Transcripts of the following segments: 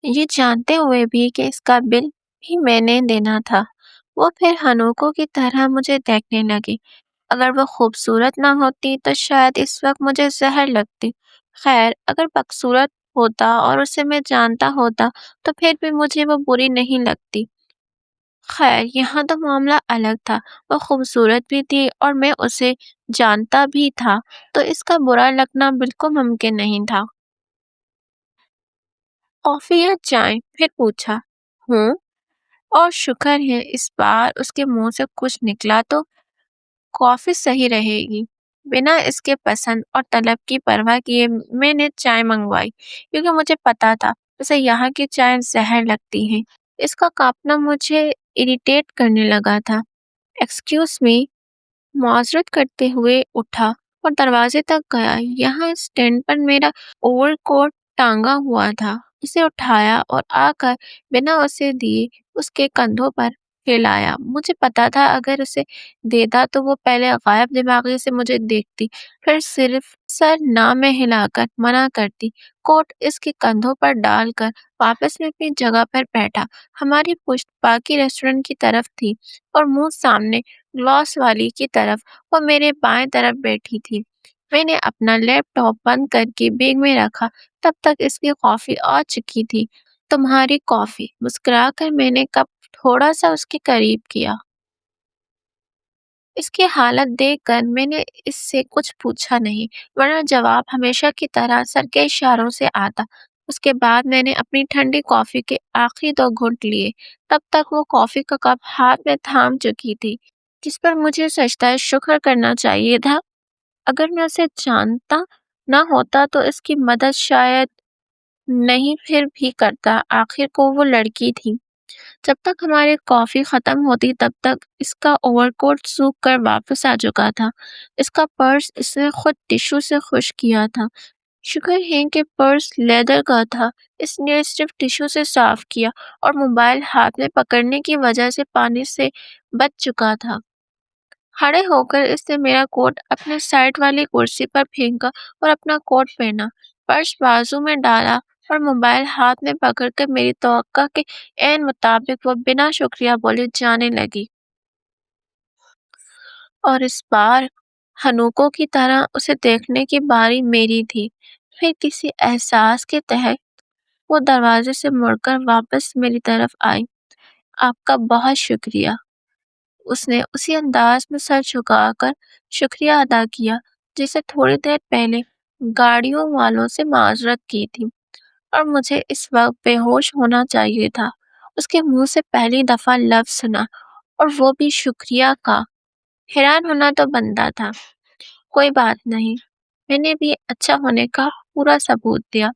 ये जानते हुए भी कि इसका बिल भी मैंने देना था, वो फिर हनोकों की तरह मुझे देखने लगी। अगर वो खूबसूरत ना होती तो शायद इस वक्त मुझे जहर लगती। खैर, अगर बदसूरत होता और उसे मैं जानता होता तो फिर भी मुझे वो बुरी नहीं लगती। खैर, यहाँ तो मामला अलग था। वो खूबसूरत भी थी और मैं उसे जानता भी था, तो इसका बुरा लगना बिल्कुल मुमकिन नहीं था। कॉफी या चाय? फिर पूछा। हूँ। और शुक्र है इस बार उसके मुंह से कुछ निकला तो। कॉफी सही रहेगी। बिना इसके पसंद और तलब की परवाह किए मैंने चाय मंगवाई, क्योंकि मुझे पता था उसे यहाँ की चाय जहर लगती है। इसका कांपना मुझे इरिटेट करने लगा था। एक्सक्यूज मी, मुआजरत करते हुए उठा और दरवाजे तक गया। यहाँ स्टैंड पर मेरा ओवरकोट टांगा हुआ था। उसे उठाया और आकर बिना उसे दिए उसके कंधों पर फैलाया। मुझे पता था अगर उसे देता तो वो पहले गायब दिमागी से मुझे देखती, फिर सिर्फ सर ना में हिलाकर मना करती। कोट इसके कंधों पर डालकर वापस मैं अपनी जगह पर बैठा। हमारी पुश्त बाकी रेस्टोरेंट की तरफ थी और मुंह सामने ग्लास वाली की तरफ। वो मेरे बाएं तरफ बैठी थी। मैंने अपना लैपटॉप बंद करके बैग में रखा। तब तक इसकी कॉफी आ चुकी थी। तुम्हारी कॉफी, मुस्कुराकर मैंने कप थोड़ा सा उसके करीब किया। इसकी हालत देखकर मैंने इससे कुछ पूछा नहीं, वरना जवाब हमेशा की तरह सर के इशारों से आता। उसके बाद मैंने अपनी ठंडी कॉफी के आखिरी दो घूंट लिए। तब तक वो कॉफी का कप हाथ में थाम चुकी थी, जिस पर मुझे सजदा शुक्र करना चाहिए था। अगर मैं उसे जानता ना होता तो इसकी मदद शायद नहीं फिर भी करता। आखिर को वो लड़की थी। जब तक हमारी कॉफी खत्म होती तब तक इसका ओवरकोट सूख कर वापस आ चुका था। इसका पर्स इसने खुद टिश्यू से खुश किया था। शुक्र है कि पर्स लेदर का था। इसने सिर्फ टिश्यू से साफ किया और मोबाइल हाथ में पकड़ने की वजह से पानी से बच चुका था। खड़े होकर इसने मेरा कोट अपने साइड वाली कुर्सी पर फेंका और अपना कोट पहना, पर्स बाजू में डाला और मोबाइल हाथ में पकड़कर मेरी तवक्का के एन मुताबिक वो बिना शुक्रिया बोले जाने लगी। और इस बार हनूकों की तरह उसे देखने की बारी मेरी थी। फिर किसी एहसास के तहत वो दरवाजे से मुड़कर वापस मेरी तरफ आई। आपका बहुत शुक्रिया। उसने उसी अंदाज में सर झुकाकर शुक्रिया अदा किया, जैसे थोड़ी देर पहले गाड़ियों वालों से माजरत की थी। और मुझे इस वक्त बेहोश होना चाहिए था। उसके मुंह से पहली दफा लफ्ज सुना, और वो भी शुक्रिया का। हैरान होना तो बनता था। कोई बात नहीं, मैंने भी अच्छा होने का पूरा सबूत दिया।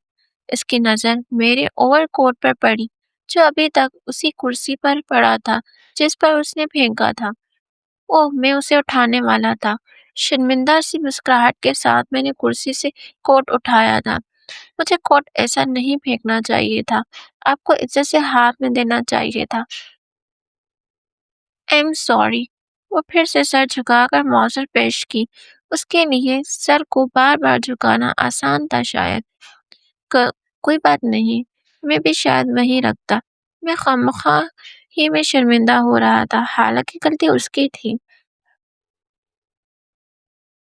इसकी नजर मेरे ओवरकोट पर पड़ी, जो अभी तक उसी कुर्सी पर पड़ा था जिस पर उसने फेंका था। ओह, मैं उसे उठाने वाला था। शर्मिंदा सी मुस्कुराहट के साथ मैंने कुर्सी से कोट उठाया था। मुझे कोट ऐसा नहीं फेंकना चाहिए था। आपको इज्जत से हाथ में देना चाहिए था। I am sorry. वो फिर से सर झुकाकर मौजर पेश की। उसके लिए सर को बार बार झुकाना आसान था शायद। क, कोई बात नहीं। मैं भी शायद वहीं रखता। मैं खामखा ही में शर्मिंदा हो रहा था, हालांकि गलती उसकी थी।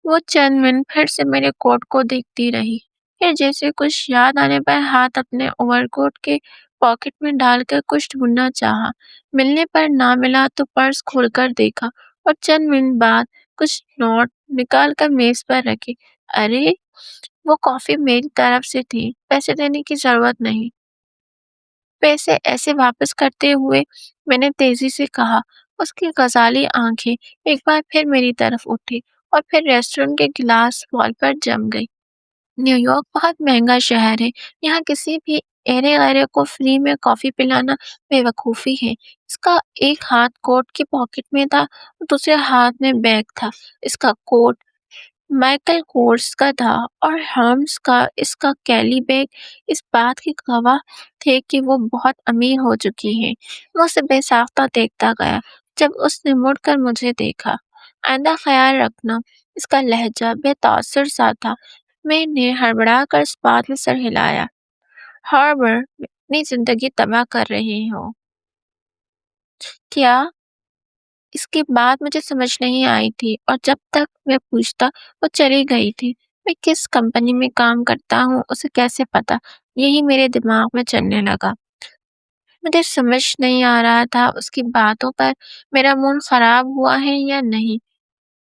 वो चंद मिनट फिर से मेरे कोट को देखती रही। फिर जैसे कुछ याद आने पर हाथ अपने ओवरकोट के पॉकेट में डालकर कुछ ढूंढना चाहा। मिलने पर ना मिला तो पर्स खोलकर देखा और चंद मिनट बाद कुछ नोट निकाल कर मेज पर रखे। अरे, वो कॉफी मेरी तरफ से थी, पैसे देने की जरूरत नहीं। पैसे ऐसे वापस करते हुए मैंने तेजी से कहा। उसकी गजाली आंखें एक बार फिर मेरी तरफ उठी और फिर रेस्टोरेंट के गिलास वॉल पर जम गई। न्यूयॉर्क बहुत महंगा शहर है। यहाँ किसी भी एरे गैरे को फ्री में कॉफी पिलाना बेवकूफ़ी है। इसका एक हाथ कोट की पॉकेट में था और दूसरे हाथ में बैग था। इसका कोट माइकल कोर्स का था और हर्म्स का इसका कैली बैग इस बात की गवाह थे कि वो बहुत अमीर हो चुकी है। मैं उसे बेसाख्ता देखता गया जब उसने मुड़कर मुझे देखा। आइंदा ख्याल रखना। इसका लहजा बेतासुर सा था। मैंने हड़बड़ाकर इस बात में सर हिलाया। हार्बर अपनी जिंदगी तबाह कर रहे हो। क्या? इसके बाद मुझे समझ नहीं आई थी और जब तक मैं पूछता वो चली गई थी। मैं किस कंपनी में काम करता हूँ उसे कैसे पता? यही मेरे दिमाग में चलने लगा। मुझे समझ नहीं आ रहा था उसकी बातों पर मेरा मूड खराब हुआ है या नहीं,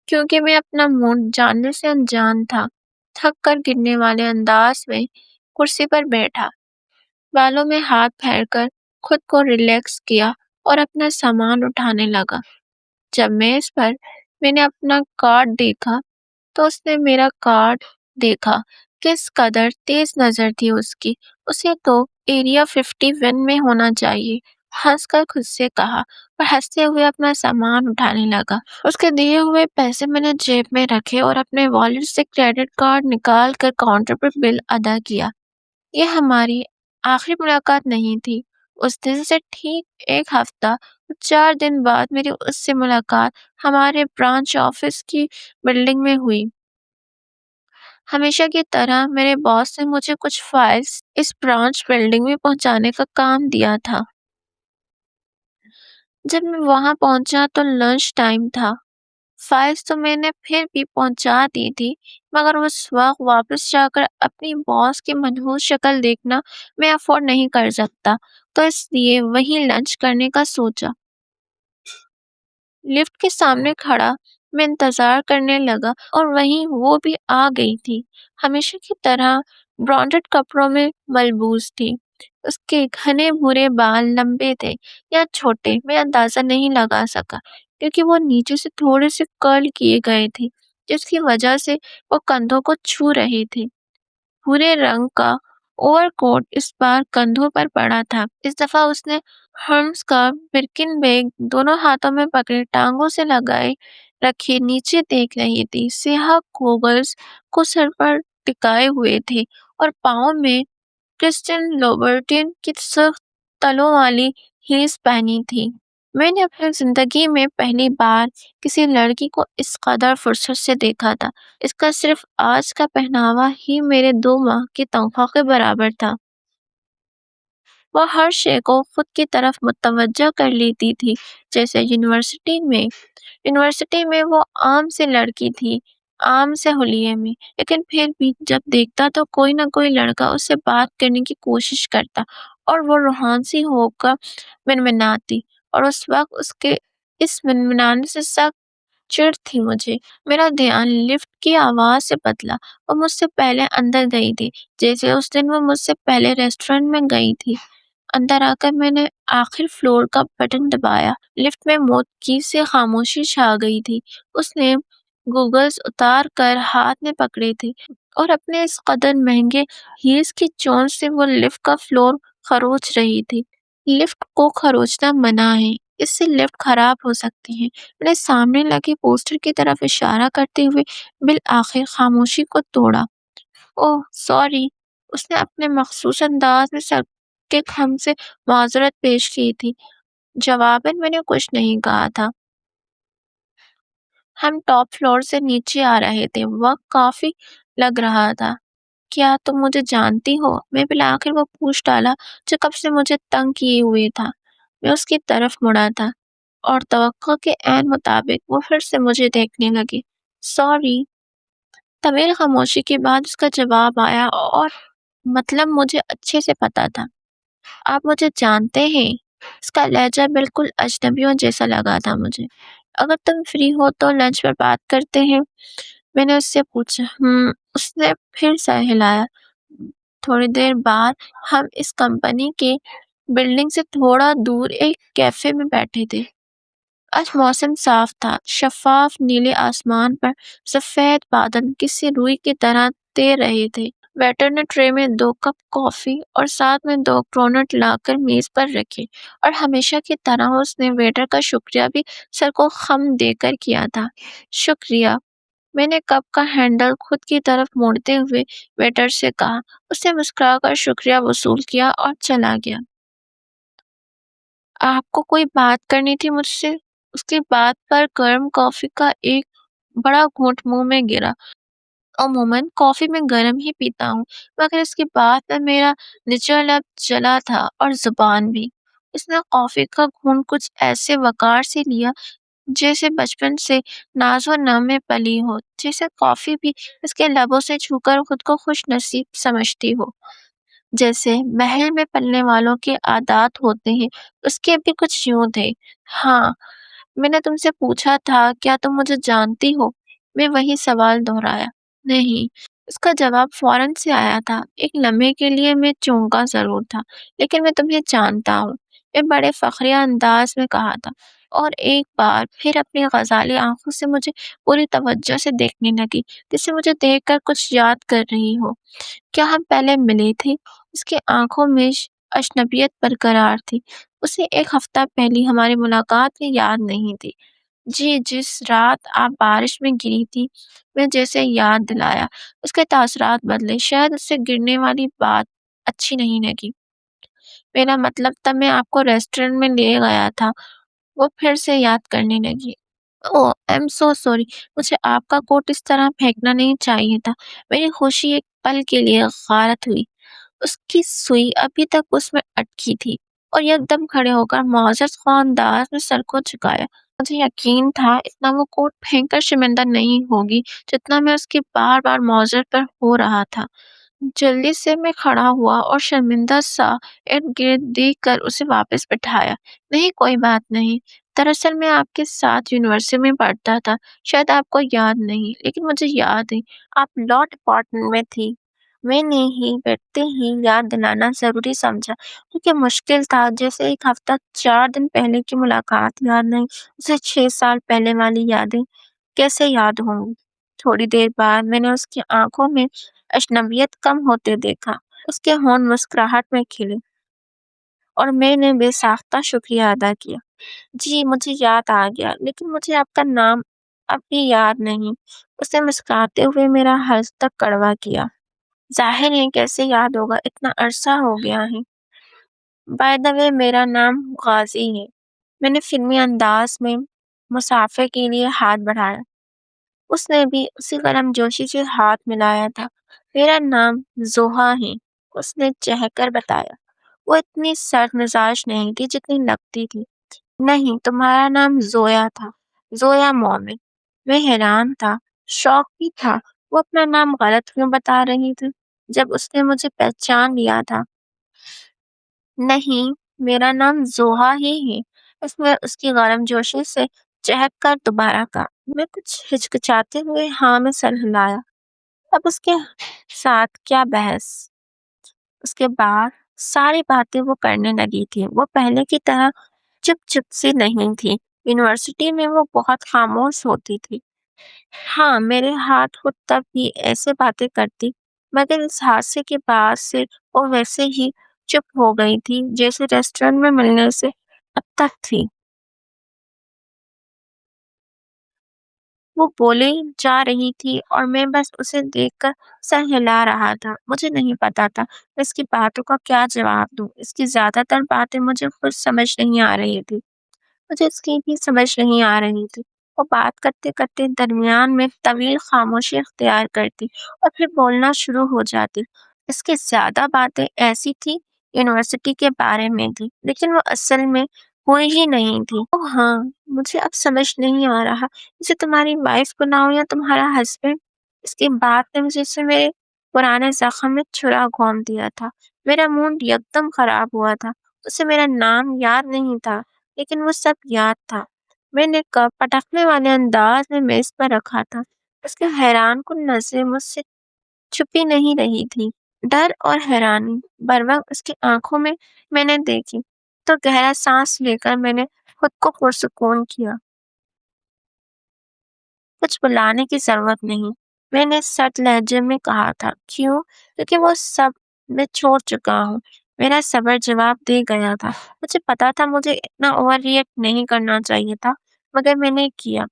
क्योंकि मैं अपना मूड जानने से अनजान था। थक कर गिरने वाले अंदाज में कुर्सी पर बैठा, बालों में हाथ फेरकर खुद को रिलैक्स किया और अपना सामान उठाने लगा। जब मेज पर मैंने अपना कार्ड देखा, तो उसने मेरा कार्ड देखा। किस कदर तेज नजर थी उसकी। उसे तो एरिया 51 में होना चाहिए, हंसकर खुद से कहा और हंसते हुए अपना सामान उठाने लगा। उसके दिए हुए पैसे मैंने जेब में रखे और अपने वॉलेट से क्रेडिट कार्ड निकाल कर काउंटर पर बिल अदा किया। ये हमारी आखिरी मुलाकात नहीं थी। उस दिन से ठीक 1 हफ्ता और 4 दिन बाद मेरी उससे मुलाकात हमारे ब्रांच ऑफिस की बिल्डिंग में हुई। हमेशा की तरह मेरे बॉस ने मुझे कुछ फाइल्स इस ब्रांच बिल्डिंग में पहुंचाने का काम दिया था। जब मैं वहां पहुंचा तो लंच टाइम था। फाइल्स तो मैंने फिर भी पहुंचा दी थी, मगर उस वक्त वापस जाकर अपनी बॉस की मनहूस शक्ल देखना मैं अफोर्ड नहीं कर सकता, तो इसलिए वहीं लंच करने का सोचा। लिफ्ट के सामने खड़ा मैं इंतजार करने लगा और वहीं वो भी आ गई थी। हमेशा की तरह ब्रांडेड कपड़ों में मलबूस थी। उसके घने भूरे बाल लंबे थे या छोटे, मैं अंदाजा नहीं लगा सका, क्योंकि वो नीचे से थोड़े से कर्ल किए गए थे, जिसकी वजह से वो कंधों को छू रहे थे। भूरे रंग का ओवरकोट इस बार कंधों पर पड़ा था। इस दफा उसने हर्म्स का बिर्किन बैग दोनों हाथों में पकड़े टांगों से लगाए रखे नीचे देख रही थी। स्याह गोगल्स को सर पर टिकाए हुए थे और पाँव में क्रिस्टियन लोबर्टिन की सख्त तलों वाली हील्स पहनी थी। मैंने अपनी जिंदगी में पहली बार किसी लड़की को इस कदर फुर्सत से देखा था। इसका सिर्फ आज का पहनावा ही मेरे 2 माह की तनख्वाह के बराबर था। वह हर शय को खुद की तरफ मुतवज्जह कर लेती थी, जैसे यूनिवर्सिटी में वो आम से लड़की थी, आम से हुलिये में, लेकिन फिर भी जब देखता तो कोई ना कोई लड़का उससे बात करने की कोशिश करता और वो रूहानी होकर मिनमिनाती, और उस वक्त उसके इस मिनमिनाने से सख्त चिढ़ थी मुझे। मेरा ध्यान लिफ्ट की आवाज से बदला। वो मुझसे पहले अंदर गई थी, जैसे उस दिन वो मुझसे पहले रेस्टोरेंट में गई थी। अंदर आकर मैंने आखिर फ्लोर का बटन दबाया। लिफ्ट में मौत की से खामोशी छा गई थी। उसने गूगल्स उतार कर हाथ में पकड़े थे और अपने इस कदर महंगे हील्स की चोंच से वो लिफ्ट का फ्लोर खरोच रही थी। लिफ्ट को खरोचना मना है, इससे लिफ्ट खराब हो सकती है। मैंने सामने लगे पोस्टर की तरफ इशारा करते हुए बिल आखिर खामोशी को तोड़ा। ओह सॉरी, उसने अपने मखसूस अंदाज में सर के खम से माजरत पेश की थी। जवाबन मैंने कुछ नहीं कहा था। हम टॉप फ्लोर से नीचे आ रहे थे, वक्त काफी लग रहा था। क्या तुम मुझे जानती हो? मैं बिल आखिर वो पूछ डाला जो कब से मुझे तंग किए हुए था। मैं उसकी तरफ मुड़ा था और तवक्को के ऐन मुताबिक वो फिर से मुझे देखने लगी। सॉरी। तवील खामोशी के बाद उसका जवाब आया और मतलब मुझे अच्छे से पता था। आप मुझे जानते हैं? इसका लहजा बिल्कुल अजनबियों जैसा लगा था मुझे। अगर तुम फ्री हो तो लंच पर बात करते हैं, मैंने उससे पूछा। उसने फिर सर हिलाया। थोड़ी देर बाद हम इस कंपनी के बिल्डिंग से थोड़ा दूर एक कैफे में बैठे थे। आज मौसम साफ था। शफाफ नीले आसमान पर सफेद बादल किसी रुई की तरह तैर रहे थे। वेटर ने ट्रे में 2 कप कॉफी और साथ में 2 क्रोनट लाकर मेज पर रखे, और हमेशा की तरह उसने वेटर का शुक्रिया भी सर को खम देकर किया था। शुक्रिया। मैंने कप का हैंडल खुद की तरफ मोड़ते हुए वेटर से कहा। उसने मुस्कुराकर शुक्रिया वसूल किया और चला गया। आपको कोई बात करनी थी मुझसे? उसकी बात पर गर्म कॉफी का एक बड़ा घूंट मुंह में गिरा। अमूमन कॉफ़ी मैं गरम ही पीता हूँ, मगर इसके बाद में मेरा निचला लब जला था और ज़ुबान भी। उसने कॉफ़ी का घूंट कुछ ऐसे वक़ार से लिया जैसे बचपन से नाज़ो-नम में पली हो, जैसे कॉफ़ी भी इसके लबों से छूकर खुद को खुशनसीब समझती हो। जैसे महल में पलने वालों के आदात होते हैं, उसके भी कुछ यूँ थे। हाँ, मैंने तुमसे पूछा था, क्या तुम मुझे जानती हो? मैं वही सवाल दोहराया। नहीं, उसका जवाब फ़ौरन से आया था। एक लम्हे के लिए मैं चौंका ज़रूर था, लेकिन मैं तुम्हें जानता हूँ। मैं बड़े फ़ख्रिया अंदाज़ में कहा था और एक बार फिर अपनी ग़ज़ाली आँखों से मुझे पूरी तवज्जो से देखने लगी, जैसे मुझे देखकर कुछ याद कर रही हो। क्या हम पहले मिले थे? उसकी आँखों में अजनबियत बरकरार थी। उसे 1 हफ़्ता पहले हमारी मुलाकात की याद नहीं थी। जी, जिस रात आप बारिश में गिरी थी, मैं जैसे याद दिलाया, उसके तासुरात बदले। शायद उससे गिरने वाली बात अच्छी नहीं लगी। मेरा मतलब तब मैं आपको रेस्टोरेंट में ले गया था। वो फिर से याद करने लगी। Oh! I am so sorry. मुझे आपका कोट इस तरह फेंकना नहीं चाहिए था। मेरी खुशी एक पल के लिए गारत हुई। उसकी सुई अभी तक उसमें अटकी थी और एकदम खड़े होकर मुअज़्ज़ज़ ख़ां अंदाज़ में सर को झुकाया। मुझे यकीन था इतना वो कोट फेंक कर शर्मिंदा नहीं होगी, जितना मैं उसके बार-बार मुअज़्ज़ज़ पर हो रहा था। जल्दी से मैं खड़ा हुआ और शर्मिंदा-सा इर्द-गिर्द देखकर उसे वापस बिठाया। नहीं, कोई बात नहीं। दरअसल मैं आपके साथ यूनिवर्सिटी में पढ़ता था। शायद आपको याद नहीं, लेकिन मुझे याद है, आप लॉ डिपार्टमेंट में थी। मैंने ही बैठते ही याद दिलाना ज़रूरी समझा, क्योंकि मुश्किल था जैसे 1 हफ्ता 4 दिन पहले की मुलाकात याद नहीं, उसे 6 साल पहले वाली यादें कैसे याद होंगी। थोड़ी देर बाद मैंने उसकी आँखों में अजनबियत कम होते देखा। उसके होंठ मुस्कुराहट में खिले और मैंने बेसाख्ता शुक्रिया अदा किया। जी, मुझे याद आ गया, लेकिन मुझे आपका नाम अब भी याद नहीं। उसने मुस्कुराते हुए मेरा हस्तक कड़वा किया। ज़ाहिर है कैसे याद होगा, इतना अरसा हो गया है। बाय द वे, मेरा नाम गाज़ी है। मैंने फ़िल्मी अंदाज़ में मुसाफ़े के लिए हाथ बढ़ाया। उसने भी उसी गर्मजोशी से हाथ मिलाया था। मेरा नाम ज़ोहा है, उसने चहकर बताया। वो इतनी सर्द मिज़ाज नहीं थी जितनी लगती थी। नहीं, तुम्हारा नाम ज़ोया था, ज़ोया मोमिन। मैं हैरान था, शौक भी था। वो अपना नाम गलत क्यों बता रही थी, जब उसने मुझे पहचान लिया था। नहीं, मेरा नाम ज़ोहा ही है। उसने उसकी गर्मजोशी से चहक कर दोबारा कहा। मैं कुछ हिचकिचाते हुए हाँ में सर हिलाया। अब उसके साथ क्या बहस? उसके बाद सारी बातें वो करने लगी थी। वो पहले की तरह चुप-चुप सी नहीं थी। यूनिवर्सिटी में वो बहुत खामोश होती थी। हाँ, मेरे हाथ खुद तब भी ऐसे बातें करती, मगर इस हादसे के बाद से वो वैसे ही चुप हो गई थी, जैसे रेस्टोरेंट में मिलने से अब तक थी। वो बोले जा रही थी और मैं बस उसे देखकर सर हिला रहा था। मुझे नहीं पता था मैं इसकी बातों का क्या जवाब दूँ। इसकी ज़्यादातर बातें मुझे खुद समझ नहीं आ रही थी। मुझे इसकी भी समझ नहीं आ रही थी। वो बात करते-करते दरमियान में तवील खामोशी इख्तियार करती और फिर बोलना शुरू हो जाती। इसकी ज़्यादा बातें ऐसी थी यूनिवर्सिटी के बारे में थी, लेकिन वो असल में हुई ही नहीं थी। ओह हाँ, मुझे अब समझ नहीं आ रहा, इसे तुम्हारी वाइफ़ बनाऊँ या तुम्हारा हस्बैंड? इसकी बात ने मुझे जैसे मेरे पुराने ज़ख्म में छुरा घोंप दिया था। मेरा मूड यकदम खराब हुआ था। उसे मेरा नाम याद नहीं था, लेकिन वो सब याद था। मैंने कप पटकने वाले अंदाज में मेज़ पर रखा था। उसकी हैरान-कुन नज़रें मुझसे छुपी नहीं रही थी। डर और हैरानी बरवक़्त उसकी आँखों में मैंने देखी, तो गहरा साँस लेकर मैंने खुद को पुरसुकून किया। कुछ बुलाने की ज़रूरत नहीं, मैंने सख्त लहजे में कहा था। क्यों? क्योंकि वो सब मैं छोड़ चुका हूँ। मेरा सब्र जवाब दे गया था। मुझे पता था मुझे इतना ओवर रिएक्ट नहीं करना चाहिए था, मगर मैंने किया।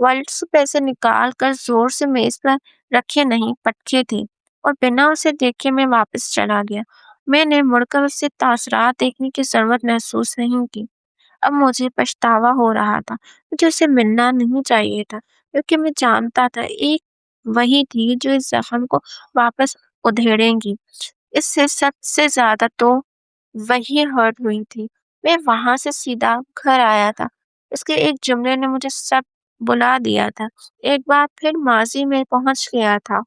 वॉलेट से पैसे निकाल कर ज़ोर से मेज़ पर रखे नहीं, पटके थे और बिना उसे देखे मैं वापस चला गया। मैंने मुड़कर उससे तासुरात देखने की ज़रूरत महसूस नहीं की। अब मुझे पछतावा हो रहा था। मुझे उससे मिलना नहीं चाहिए था, क्योंकि मैं जानता था एक وہی تھی جو اس زخم کو واپس ادھیڑیں گی۔ اس سے سب سے زیادہ تو وہی ہرٹ ہوئی تھی۔ میں وہاں سے سیدھا گھر آیا تھا۔ اس کے ایک جملے نے مجھے سب بلا دیا تھا۔ ایک بار پھر ماضی میں پہنچ گیا تھا۔